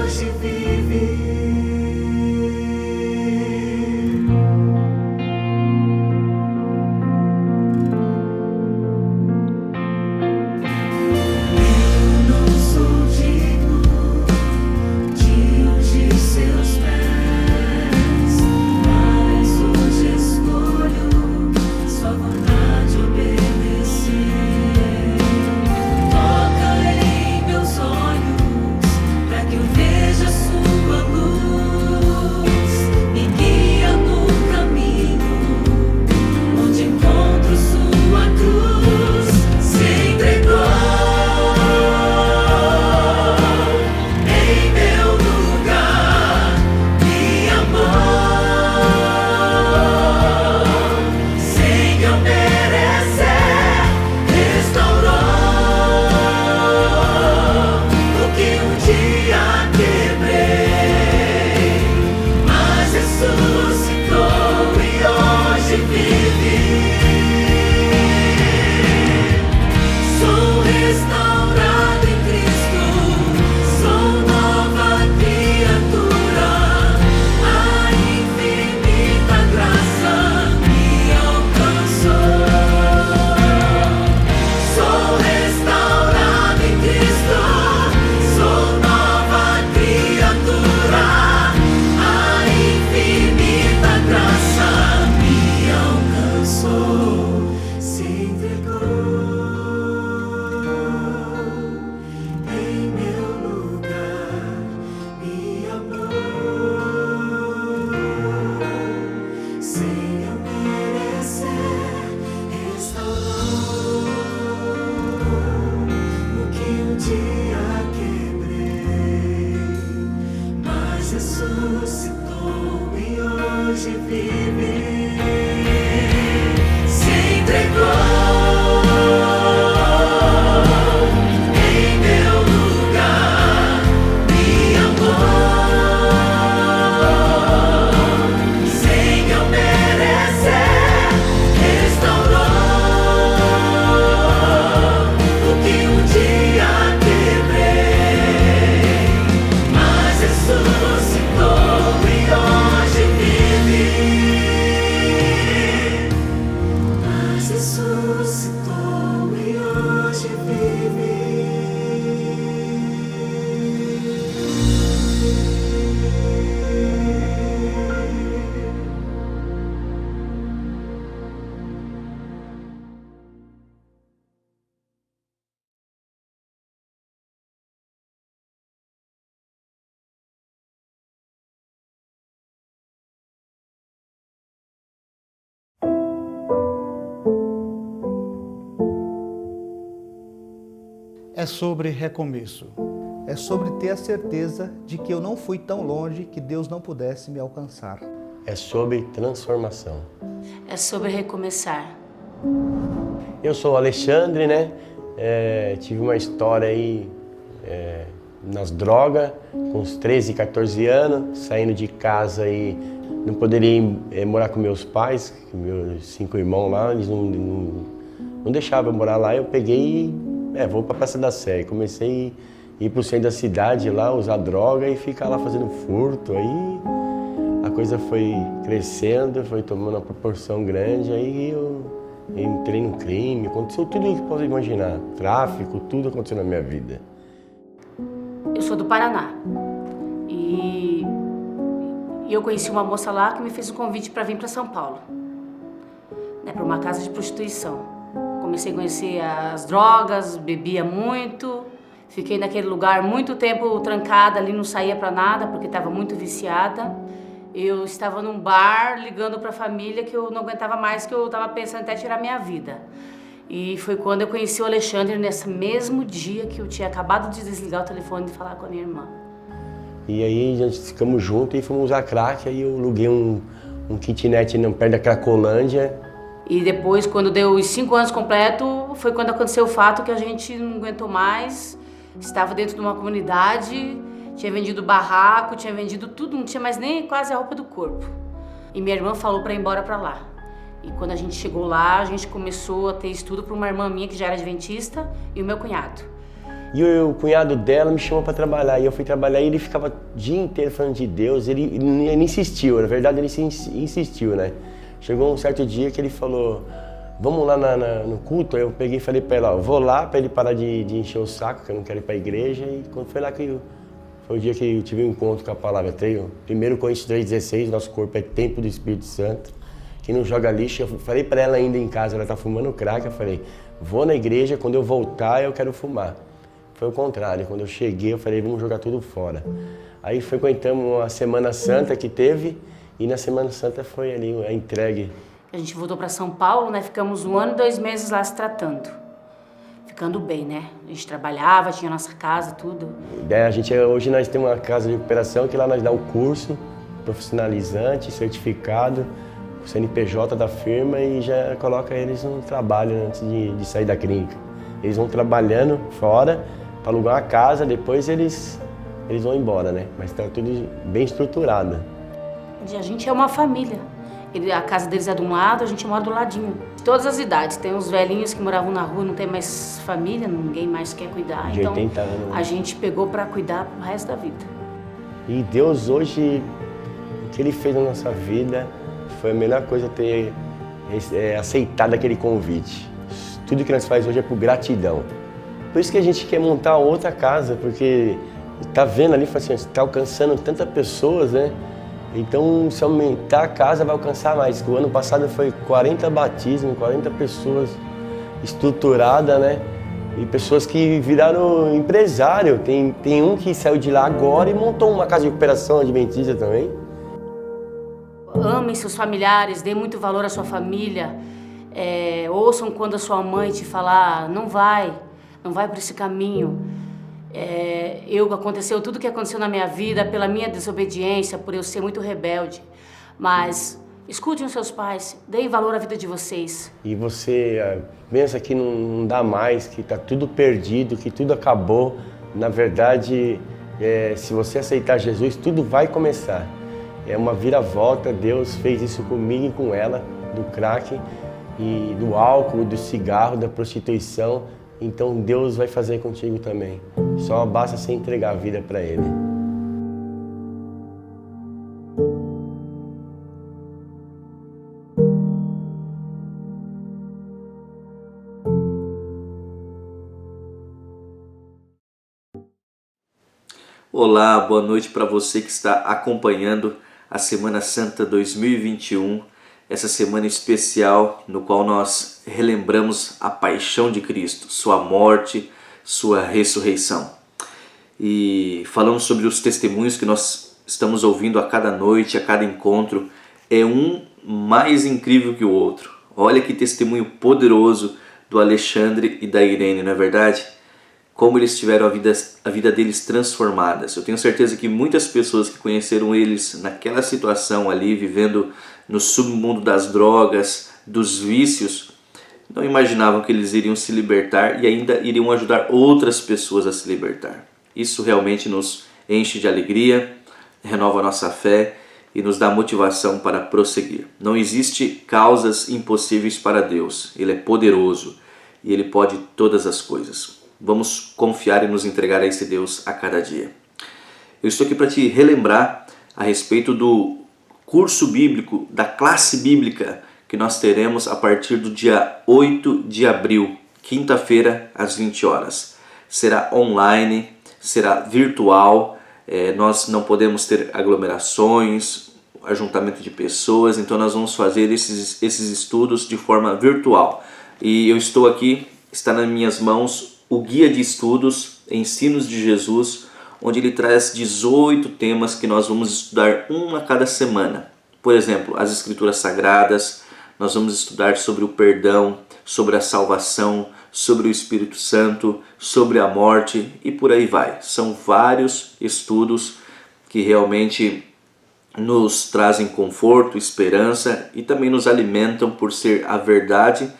hoje vive. Ressuscitou e hoje vive. Se entregou em meu lugar, me amou sem eu merecer, restaurou o que um dia quebrei, mas ressuscitou e hoje vive. Mas ressuscitou e hoje vive. É sobre recomeço. É sobre ter a certeza de que eu não fui tão longe que Deus não pudesse me alcançar. É sobre transformação. É sobre recomeçar. Eu sou o Alexandre, né? Tive uma história aí nas drogas, com uns 13, 14 anos, saindo de casa e não poderia morar com meus pais, meus 5 irmãos lá, eles não deixavam eu morar lá. Eu peguei e vou pra Praça da Sé. Comecei a ir pro centro da cidade lá, usar droga e ficar lá fazendo furto. Aí a coisa foi crescendo, foi tomando uma proporção grande, aí eu entrei no crime, aconteceu tudo o que posso imaginar, tráfico, tudo aconteceu na minha vida. Eu sou do Paraná e eu conheci uma moça lá que me fez um convite para vir para São Paulo, né, para uma casa de prostituição. Comecei a conhecer as drogas, bebia muito, fiquei naquele lugar muito tempo trancada ali, não saía para nada porque estava muito viciada. Eu estava num bar ligando para a família que eu não aguentava mais, que eu estava pensando até tirar minha vida. E foi quando eu conheci o Alexandre, nesse mesmo dia que eu tinha acabado de desligar o telefone e falar com a minha irmã. E aí a gente ficamos juntos e fomos usar crack, aí eu aluguei um kitnet perto da Cracolândia. E depois, quando deu os 5 anos completos, foi quando aconteceu o fato que a gente não aguentou mais, estava dentro de uma comunidade, tinha vendido barraco, tinha vendido tudo, não tinha mais nem quase a roupa do corpo. E minha irmã falou para ir embora para lá. E quando a gente chegou lá, a gente começou a ter estudo para uma irmã minha que já era adventista e o meu cunhado. E o cunhado dela me chamou para trabalhar, e eu fui trabalhar e ele ficava o dia inteiro falando de Deus, ele insistiu, na verdade ele insistiu, né? Chegou um certo dia que ele falou, vamos lá no culto, aí eu peguei e falei para ele, ó, vou lá para ele parar de encher o saco, que eu não quero ir para a igreja, e quando foi lá que foi o dia que eu tive um encontro com a palavra, 1 Coríntios 3,16, nosso corpo é templo do Espírito Santo, que não joga lixo. Eu falei para ela ainda em casa, ela tá fumando crack, eu falei, vou na igreja, quando eu voltar eu quero fumar. Foi o contrário, quando eu cheguei eu falei, vamos jogar tudo fora. Aí frequentamos a Semana Santa que teve e na Semana Santa foi ali a entregue. A gente voltou para São Paulo, né? Ficamos 1 ano e 2 meses lá se tratando. Ficando bem, né? A gente trabalhava, tinha nossa casa, tudo. Hoje nós temos uma casa de recuperação que lá nós dá o curso profissionalizante, certificado, o CNPJ da firma e já coloca eles no trabalho antes de sair da clínica. Eles vão trabalhando fora para alugar uma casa, depois eles vão embora, né? Mas está tudo bem estruturado. A gente é uma família. A casa deles é de um lado, a gente mora do ladinho. De todas as idades. Tem uns velhinhos que moravam na rua, não tem mais família, ninguém mais quer cuidar. De então 80 anos. A gente pegou para cuidar pro resto da vida. E Deus hoje, o que Ele fez na nossa vida, foi a melhor coisa ter aceitado aquele convite. Tudo que nós fazemos hoje é por gratidão. Por isso que a gente quer montar outra casa, porque tá vendo ali, assim, está alcançando tantas pessoas, né? Então, se aumentar a casa, vai alcançar mais. O ano passado foi 40 batismos, 40 pessoas estruturadas, né? E pessoas que viraram empresário. Tem um que saiu de lá agora e montou uma casa de recuperação adventista também. Amem seus familiares, dê muito valor à sua família. Ouçam quando a sua mãe te falar, não vai por esse caminho. Aconteceu tudo o que aconteceu na minha vida pela minha desobediência, por eu ser muito rebelde. Mas escutem os seus pais, deem valor à vida de vocês. E você pensa que não dá mais, que está tudo perdido, que tudo acabou. Na verdade, se você aceitar Jesus, tudo vai começar. É uma viravolta, Deus fez isso comigo e com ela, do crack, e do álcool, do cigarro, da prostituição. Então Deus vai fazer contigo também. Só basta você entregar a vida para Ele. Olá, boa noite para você que está acompanhando a Semana Santa 2021. Essa semana especial no qual nós relembramos a paixão de Cristo, sua morte, sua ressurreição. E falamos sobre os testemunhos que nós estamos ouvindo a cada noite, a cada encontro. É um mais incrível que o outro. Olha que testemunho poderoso do Alexandre e da Irene, não é verdade? Como eles tiveram a vida deles transformadas. Eu tenho certeza que muitas pessoas que conheceram eles naquela situação ali, vivendo no submundo das drogas, dos vícios, não imaginavam que eles iriam se libertar e ainda iriam ajudar outras pessoas a se libertar. Isso realmente nos enche de alegria, renova a nossa fé e nos dá motivação para prosseguir. Não existe causas impossíveis para Deus. Ele é poderoso e Ele pode todas as coisas. Vamos confiar e nos entregar a esse Deus a cada dia. Eu estou aqui para te relembrar a respeito do curso bíblico, da classe bíblica que nós teremos a partir do dia 8 de abril, quinta-feira, às 20 horas. Será online, será virtual, nós não podemos ter aglomerações, ajuntamento de pessoas, então nós vamos fazer esses estudos de forma virtual. E eu estou aqui, está nas minhas mãos, o Guia de Estudos, Ensinos de Jesus, onde ele traz 18 temas que nós vamos estudar um a cada semana. Por exemplo, as Escrituras Sagradas, nós vamos estudar sobre o perdão, sobre a salvação, sobre o Espírito Santo, sobre a morte e por aí vai. São vários estudos que realmente nos trazem conforto, esperança e também nos alimentam por ser a verdade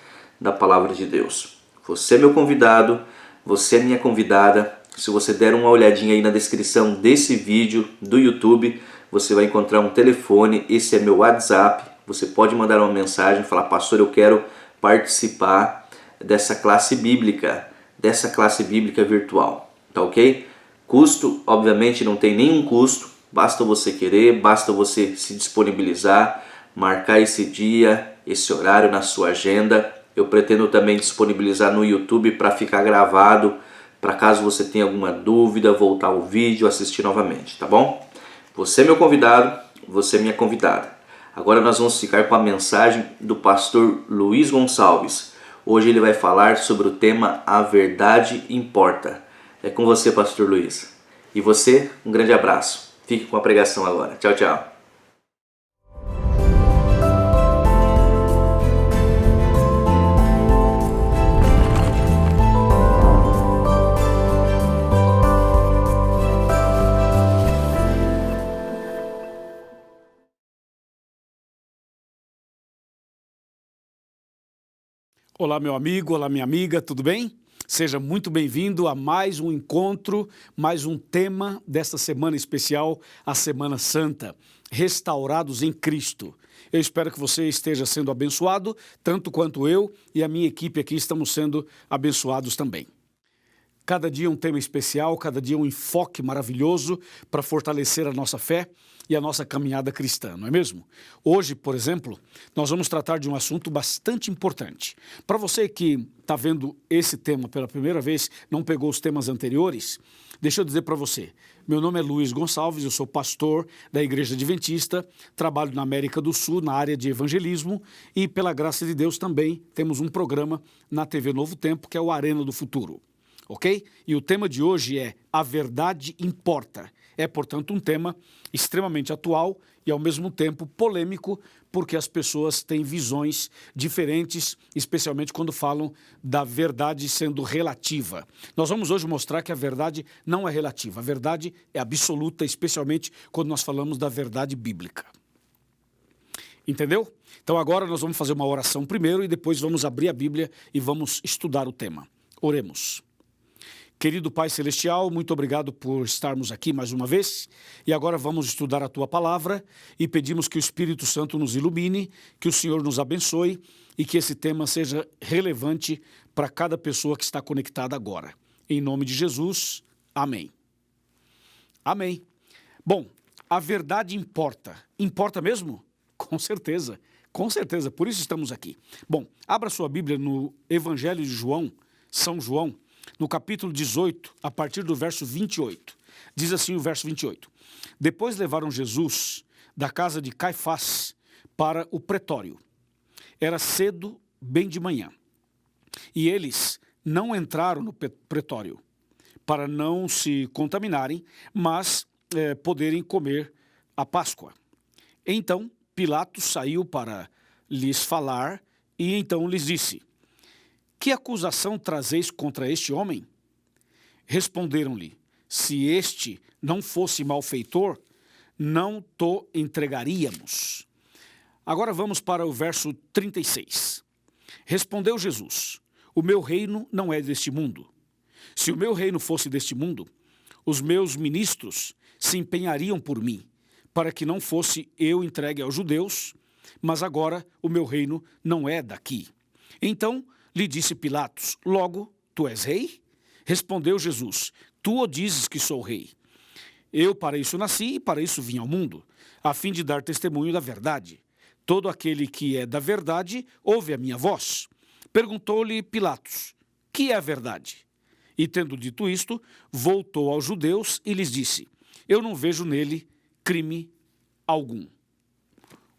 da Palavra de Deus. Você é meu convidado, você é minha convidada. Se você der uma olhadinha aí na descrição desse vídeo do YouTube, você vai encontrar um telefone, esse é meu WhatsApp. Você pode mandar uma mensagem, falar, pastor, eu quero participar dessa classe bíblica virtual. tá ok? Custo, obviamente, não tem nenhum custo, basta você querer, basta você se disponibilizar, marcar esse dia, esse horário na sua agenda. Eu pretendo também disponibilizar no YouTube para ficar gravado, para caso você tenha alguma dúvida, voltar o vídeo, assistir novamente, tá bom? Você é meu convidado, você é minha convidada. Agora nós vamos ficar com a mensagem do pastor Luiz Gonçalves. Hoje ele vai falar sobre o tema A Verdade Importa. É com você, pastor Luiz. E você, um grande abraço. Fique com a pregação agora. Tchau, tchau. Olá, meu amigo, olá, minha amiga, tudo bem? Seja muito bem-vindo a mais um encontro, mais um tema desta semana especial, a Semana Santa, Restaurados em Cristo. Eu espero que você esteja sendo abençoado, tanto quanto eu e a minha equipe aqui estamos sendo abençoados também. Cada dia um tema especial, cada dia um enfoque maravilhoso para fortalecer a nossa fé e a nossa caminhada cristã, não é mesmo? Hoje, por exemplo, nós vamos tratar de um assunto bastante importante. Para você que está vendo esse tema pela primeira vez, não pegou os temas anteriores, deixa eu dizer para você, meu nome é Luiz Gonçalves, eu sou pastor da Igreja Adventista, trabalho na América do Sul, na área de evangelismo e, pela graça de Deus, também temos um programa na TV Novo Tempo, que é o Arena do Futuro. Ok? E o tema de hoje é A Verdade Importa. É, portanto, um tema extremamente atual e, ao mesmo tempo, polêmico, porque as pessoas têm visões diferentes, especialmente quando falam da verdade sendo relativa. Nós vamos hoje mostrar que a verdade não é relativa, a verdade é absoluta, especialmente quando nós falamos da verdade bíblica. Entendeu? Então agora nós vamos fazer uma oração primeiro e depois vamos abrir a Bíblia e vamos estudar o tema. Oremos. Querido Pai Celestial, muito obrigado por estarmos aqui mais uma vez e agora vamos estudar a Tua Palavra e pedimos que o Espírito Santo nos ilumine, que o Senhor nos abençoe e que esse tema seja relevante para cada pessoa que está conectada agora. Em nome de Jesus, amém. Amém. Bom, a verdade importa. Importa mesmo? Com certeza, por isso estamos aqui. Bom, abra sua Bíblia no Evangelho de João, São João, no capítulo 18, a partir do verso 28. Diz assim o verso 28. Depois levaram Jesus da casa de Caifás para o pretório. Era cedo, bem de manhã. E eles não entraram no pretório para não se contaminarem, mas poderem comer a Páscoa. Então Pilatos saiu para lhes falar e então lhes disse: que acusação trazeis contra este homem? Responderam-lhe: se este não fosse malfeitor, não to entregaríamos. Agora vamos para o verso 36. Respondeu Jesus: o meu reino não é deste mundo. Se o meu reino fosse deste mundo, os meus ministros se empenhariam por mim, para que não fosse eu entregue aos judeus, mas agora o meu reino não é daqui. Então lhe disse Pilatos: logo, tu és rei? Respondeu Jesus: tu o dizes que sou rei. Eu para isso nasci e para isso vim ao mundo, a fim de dar testemunho da verdade. Todo aquele que é da verdade ouve a minha voz. Perguntou-lhe Pilatos: que é a verdade? E tendo dito isto, voltou aos judeus e lhes disse: eu não vejo nele crime algum.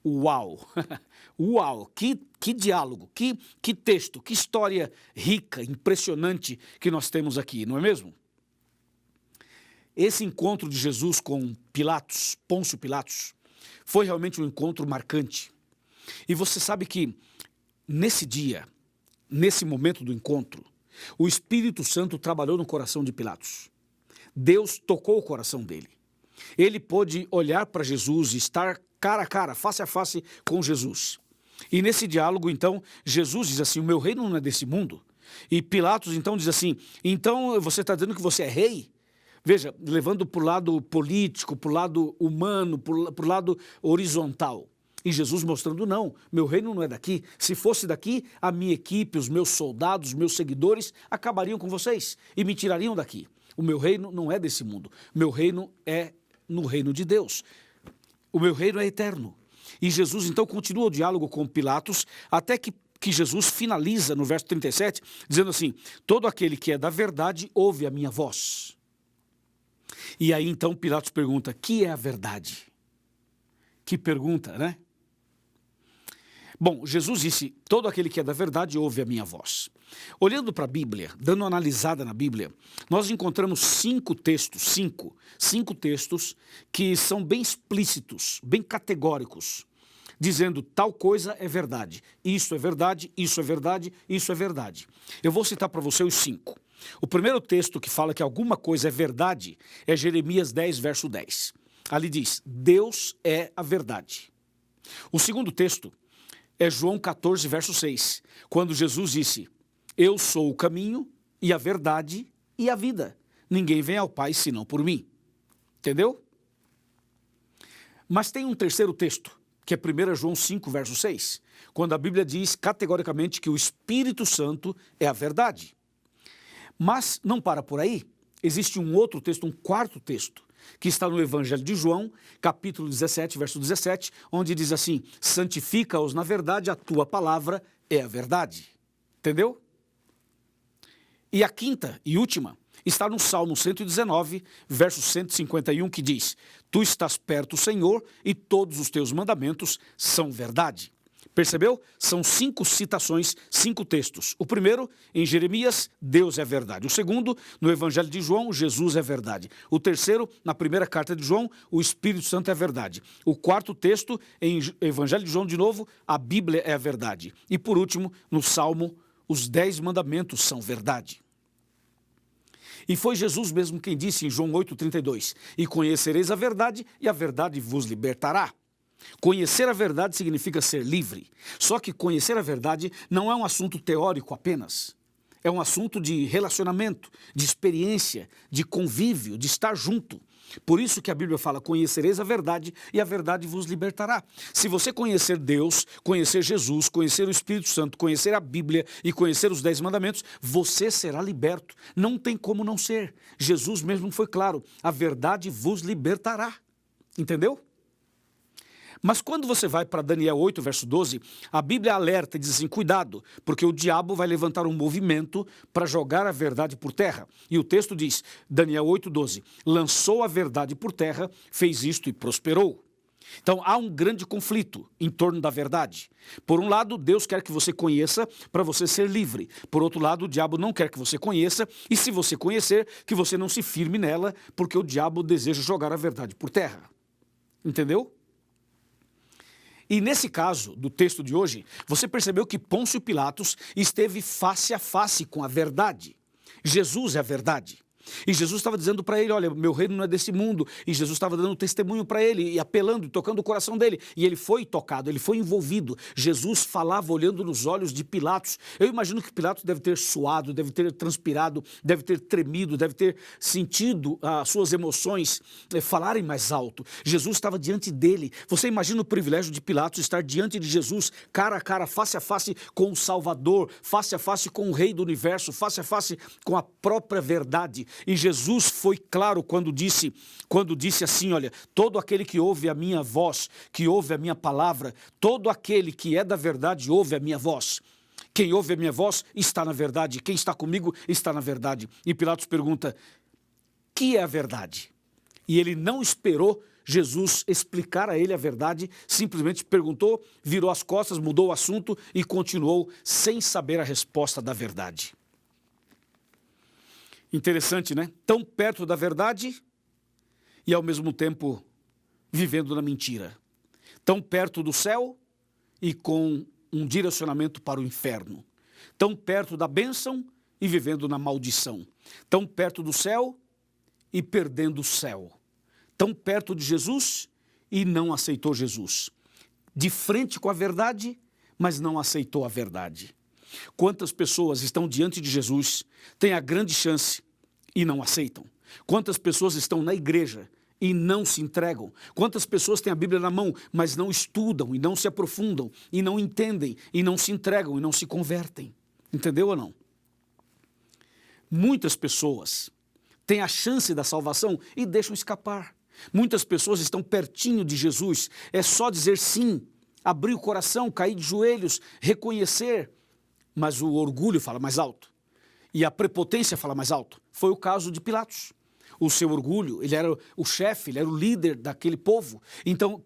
Uau! Uau! Que diálogo, que texto, que história rica, impressionante que nós temos aqui, não é mesmo? Esse encontro de Jesus com Pilatos, Pôncio Pilatos, foi realmente um encontro marcante. E você sabe que nesse dia, nesse momento do encontro, o Espírito Santo trabalhou no coração de Pilatos. Deus tocou o coração dele. Ele pôde olhar para Jesus e estar cara a cara, face a face com Jesus. E nesse diálogo, então, Jesus diz assim: o meu reino não é desse mundo. E Pilatos, então, diz assim: então você está dizendo que você é rei? Veja, levando para o lado político, para o lado humano, para o lado horizontal. E Jesus mostrando: não, meu reino não é daqui. Se fosse daqui, a minha equipe, os meus soldados, os meus seguidores acabariam com vocês e me tirariam daqui. O meu reino não é desse mundo. O meu reino é no reino de Deus. O meu reino é eterno. E Jesus então continua o diálogo com Pilatos, até que Jesus finaliza no verso 37, dizendo assim: todo aquele que é da verdade ouve a minha voz. E aí então Pilatos pergunta: que é a verdade? Que pergunta, né? Bom, Jesus disse: todo aquele que é da verdade ouve a minha voz. Olhando para a Bíblia, dando uma analisada na Bíblia, nós encontramos cinco textos que são bem explícitos, bem categóricos, dizendo tal coisa é verdade, isso é verdade, isso é verdade, isso é verdade. Eu vou citar para você os 5. O primeiro texto que fala que alguma coisa é verdade é Jeremias 10, verso 10. Ali diz: Deus é a verdade. O segundo texto é João 14, verso 6, quando Jesus disse: eu sou o caminho e a verdade e a vida. Ninguém vem ao Pai senão por mim. Entendeu? Mas tem um terceiro texto, que é 1 João 5, verso 6, quando a Bíblia diz categoricamente que o Espírito Santo é a verdade. Mas não para por aí. Existe um outro texto, um quarto texto, que está no Evangelho de João, capítulo 17, verso 17, onde diz assim: santifica-os na verdade, a tua palavra é a verdade. Entendeu? E a quinta e última está no Salmo 119, verso 151, que diz: tu estás perto, Senhor, e todos os teus mandamentos são verdade. Percebeu? São 5 citações, 5 textos. O primeiro, em Jeremias, Deus é verdade. O segundo, no Evangelho de João, Jesus é verdade. O terceiro, na primeira carta de João, o Espírito Santo é verdade. O quarto texto, em Evangelho de João, de novo, a Bíblia é a verdade. E por último, no Salmo, os 10 mandamentos são verdade. E foi Jesus mesmo quem disse em João 8,32, e conhecereis a verdade, e a verdade vos libertará. Conhecer a verdade significa ser livre. Só que conhecer a verdade não é um assunto teórico apenas. É um assunto de relacionamento, de experiência, de convívio, de estar junto. Por isso que a Bíblia fala: conhecereis a verdade e a verdade vos libertará. Se você conhecer Deus, conhecer Jesus, conhecer o Espírito Santo, conhecer a Bíblia e conhecer os 10 mandamentos, você será liberto. Não tem como não ser. Jesus mesmo foi claro: a verdade vos libertará. Entendeu? Mas quando você vai para Daniel 8, verso 12, a Bíblia alerta e diz assim: cuidado, porque o diabo vai levantar um movimento para jogar a verdade por terra. E o texto diz, Daniel 8, 12, lançou a verdade por terra, fez isto e prosperou. Então há um grande conflito em torno da verdade. Por um lado, Deus quer que você conheça para você ser livre. Por outro lado, o diabo não quer que você conheça, e se você conhecer, que você não se firme nela, porque o diabo deseja jogar a verdade por terra. Entendeu? E nesse caso do texto de hoje, você percebeu que Pôncio Pilatos esteve face a face com a verdade. Jesus é a verdade. E Jesus estava dizendo para ele: olha, meu reino não é desse mundo. E Jesus estava dando testemunho para ele, e apelando, e tocando o coração dele. E ele foi tocado, ele foi envolvido. Jesus falava olhando nos olhos de Pilatos. Eu imagino que Pilatos deve ter suado, deve ter transpirado, deve ter tremido, deve ter sentido as suas emoções falarem mais alto. Jesus estava diante dele. Você imagina o privilégio de Pilatos estar diante de Jesus, cara a cara, face a face com o Salvador, face a face com o Rei do Universo, face a face com a própria verdade. E Jesus foi claro quando disse assim: olha, todo aquele que ouve a minha voz, que ouve a minha palavra, todo aquele que é da verdade ouve a minha voz. Quem ouve a minha voz está na verdade, quem está comigo está na verdade. E Pilatos pergunta: que é a verdade? E ele não esperou Jesus explicar a ele a verdade, simplesmente perguntou, virou as costas, mudou o assunto e continuou sem saber a resposta da verdade. Interessante, né? Tão perto da verdade e ao mesmo tempo vivendo na mentira. Tão perto do céu e com um direcionamento para o inferno. Tão perto da bênção e vivendo na maldição. Tão perto do céu e perdendo o céu. Tão perto de Jesus e não aceitou Jesus. De frente com a verdade, mas não aceitou a verdade. Quantas pessoas estão diante de Jesus, têm a grande chance e não aceitam? Quantas pessoas estão na igreja e não se entregam? Quantas pessoas têm a Bíblia na mão, mas não estudam e não se aprofundam, e não entendem, e não se entregam, e não se convertem? Entendeu ou não? Muitas pessoas têm a chance da salvação e deixam escapar. Muitas pessoas estão pertinho de Jesus, é só dizer sim, abrir o coração, cair de joelhos, reconhecer, mas o orgulho fala mais alto e a prepotência fala mais alto. Foi o caso de Pilatos. O seu orgulho, ele era o chefe, ele era o líder daquele povo. Então,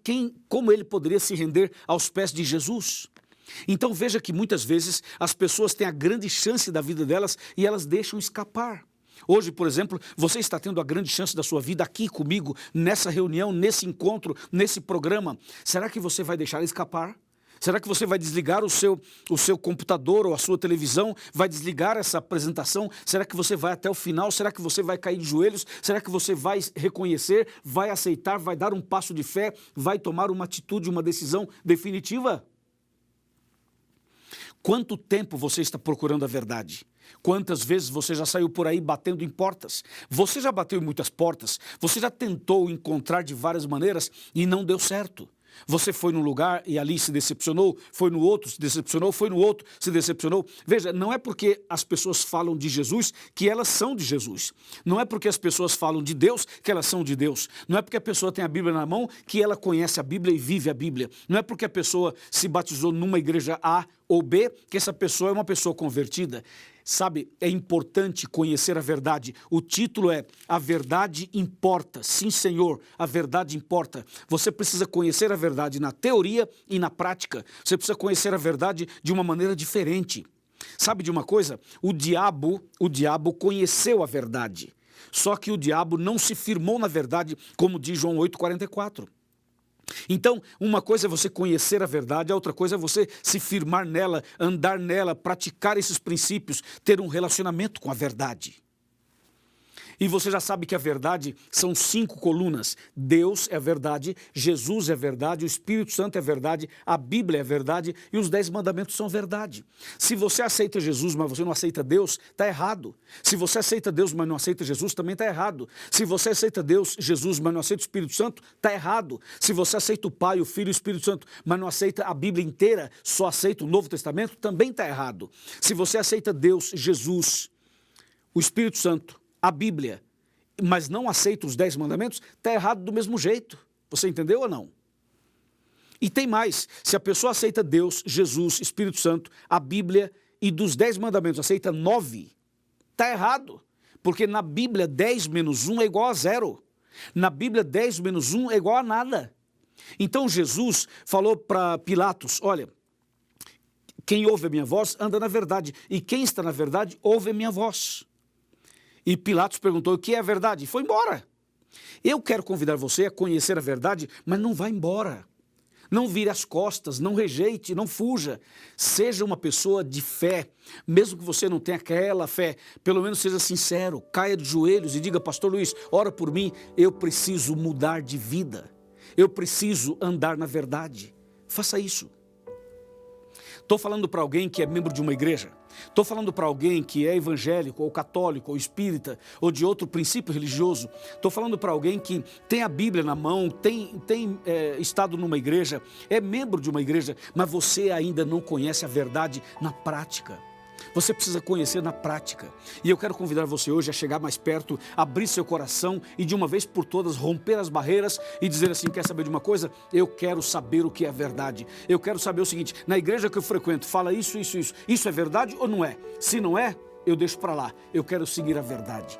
como ele poderia se render aos pés de Jesus? Então veja que muitas vezes as pessoas têm a grande chance da vida delas e elas deixam escapar. Hoje, por exemplo, você está tendo a grande chance da sua vida aqui comigo, nessa reunião, nesse encontro, nesse programa. Será que você vai deixar escapar? Será que você vai desligar o seu computador ou a sua televisão? Vai desligar essa apresentação? Será que você vai até o final? Será que você vai cair de joelhos? Será que você vai reconhecer, vai aceitar, vai dar um passo de fé, vai tomar uma atitude, uma decisão definitiva? Quanto tempo você está procurando a verdade? Quantas vezes você já saiu por aí batendo em portas? Você já bateu em muitas portas? Você já tentou encontrar de várias maneiras e não deu certo? Você foi num lugar e ali se decepcionou, foi no outro, se decepcionou, foi no outro, se decepcionou. Veja, não é porque as pessoas falam de Jesus que elas são de Jesus. Não é porque as pessoas falam de Deus que elas são de Deus. Não é porque a pessoa tem a Bíblia na mão que ela conhece a Bíblia e vive a Bíblia. Não é porque a pessoa se batizou numa igreja A ou B que essa pessoa é uma pessoa convertida. Sabe, é importante conhecer a verdade. O título é A Verdade Importa. Sim, Senhor, a verdade importa. Você precisa conhecer a verdade na teoria e na prática. Você precisa conhecer a verdade de uma maneira diferente. Sabe de uma coisa? O diabo conheceu a verdade. Só que o diabo não se firmou na verdade, como diz João 8,44. Então, uma coisa é você conhecer a verdade, a outra coisa é você se firmar nela, andar nela, praticar esses princípios, ter um relacionamento com a verdade. E você já sabe que a verdade são 5 colunas. Deus é a verdade, Jesus é a verdade, o Espírito Santo é a verdade, a Bíblia é a verdade e os 10 mandamentos são verdade. Se você aceita Jesus, mas você não aceita Deus, está errado. Se você aceita Deus, mas não aceita Jesus, também está errado. Se você aceita Deus, Jesus, mas não aceita o Espírito Santo, está errado. Se você aceita o Pai, o Filho e o Espírito Santo, mas não aceita a Bíblia inteira, só aceita o Novo Testamento, também está errado. Se você aceita Deus, Jesus, o Espírito Santo, a Bíblia, mas não aceita os 10 mandamentos, está errado do mesmo jeito. Você entendeu ou não? E tem mais, se a pessoa aceita Deus, Jesus, Espírito Santo, a Bíblia e dos 10 mandamentos aceita 9, está errado. Porque na Bíblia 10 menos 1 é igual a 0. Na Bíblia 10 menos 1 é igual a nada. Então Jesus falou para Pilatos, olha, quem ouve a minha voz anda na verdade, e quem está na verdade ouve a minha voz. E Pilatos perguntou, o que é a verdade? E foi embora. Eu quero convidar você a conhecer a verdade, mas não vá embora. Não vire as costas, não rejeite, não fuja. Seja uma pessoa de fé. Mesmo que você não tenha aquela fé, pelo menos seja sincero, caia de joelhos e diga, Pastor Luiz, ora por mim, eu preciso mudar de vida. Eu preciso andar na verdade. Faça isso. Estou falando para alguém que é membro de uma igreja. Estou falando para alguém que é evangélico, ou católico, ou espírita, ou de outro princípio religioso. Estou falando para alguém que tem a Bíblia na mão, tem estado numa igreja, é membro de uma igreja, mas você ainda não conhece a verdade na prática. Você precisa conhecer na prática. E eu quero convidar você hoje a chegar mais perto, abrir seu coração e de uma vez por todas romper as barreiras e dizer assim, quer saber de uma coisa? Eu quero saber o que é verdade. Eu quero saber o seguinte, na igreja que eu frequento, fala isso, isso, isso. Isso é verdade ou não é? Se não é, eu deixo para lá. Eu quero seguir a verdade.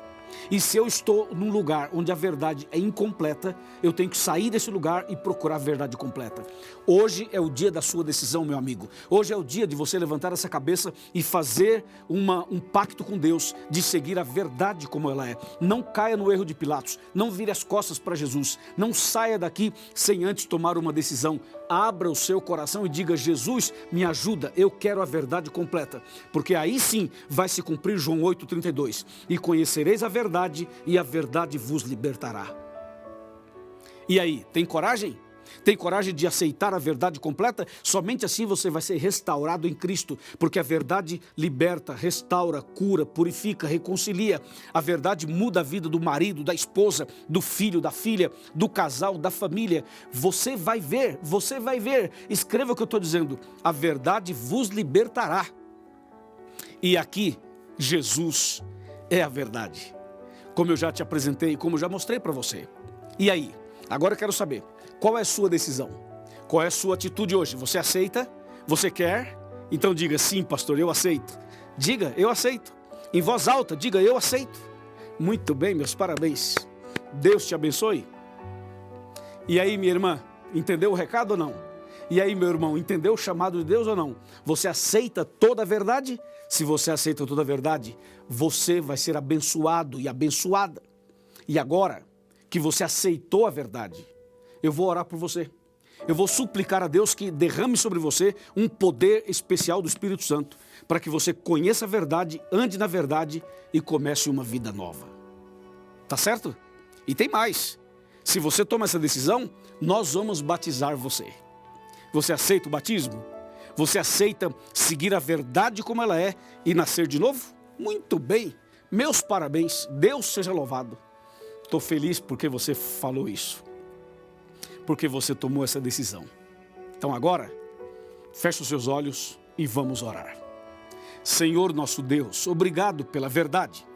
E se eu estou num lugar onde a verdade é incompleta, eu tenho que sair desse lugar e procurar a verdade completa. Hoje é o dia da sua decisão, meu amigo. Hoje é o dia de você levantar essa cabeça e fazer um pacto com Deus de seguir a verdade como ela é. Não caia no erro de Pilatos, não vire as costas para Jesus, não saia daqui sem antes tomar uma decisão. Abra o seu coração e diga, Jesus, me ajuda, eu quero a verdade completa. Porque aí sim vai se cumprir João 8,32. E conhecereis a verdade e a verdade vos libertará. E aí, tem coragem? Tem coragem de aceitar a verdade completa? Somente assim você vai ser restaurado em Cristo, porque a verdade liberta, restaura, cura, purifica, reconcilia. A verdade muda a vida do marido, da esposa, do filho, da filha, do casal, da família. Você vai ver, você vai ver. Escreva o que eu estou dizendo. A verdade vos libertará. E aqui, Jesus é a verdade. como eu já te apresentei, como eu já mostrei para você. E aí? Agora eu quero saber, qual é a sua decisão? Qual é a sua atitude hoje? Você aceita? Você quer? Então diga, sim, pastor, eu aceito. Diga, eu aceito. Em voz alta, diga, eu aceito. Muito bem, meus parabéns. Deus te abençoe. E aí, minha irmã, entendeu o recado ou não? E aí, meu irmão, entendeu o chamado de Deus ou não? Você aceita toda a verdade? Se você aceita toda a verdade, você vai ser abençoado e abençoada. E agora que você aceitou a verdade, eu vou orar por você. Eu vou suplicar a Deus que derrame sobre você um poder especial do Espírito Santo, para que você conheça a verdade, ande na verdade e comece uma vida nova. Tá certo? E tem mais. Se você toma essa decisão, nós vamos batizar você. Você aceita o batismo? Você aceita seguir a verdade como ela é e nascer de novo? Muito bem. Meus parabéns. Deus seja louvado. Estou feliz porque você falou isso. Porque você tomou essa decisão. Então agora, feche os seus olhos e vamos orar. Senhor nosso Deus, obrigado pela verdade.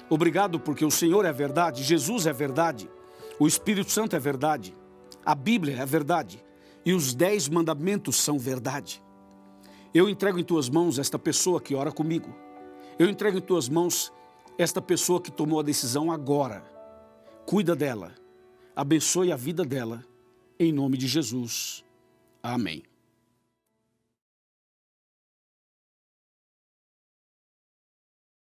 Obrigado porque o Senhor é a verdade, Jesus é a verdade, o Espírito Santo é a verdade, a Bíblia é a verdade e os 10 mandamentos são verdade. Eu entrego em tuas mãos esta pessoa que ora comigo. Eu entrego em tuas mãos esta pessoa que tomou a decisão agora. Cuida dela, abençoe a vida dela, em nome de Jesus. Amém.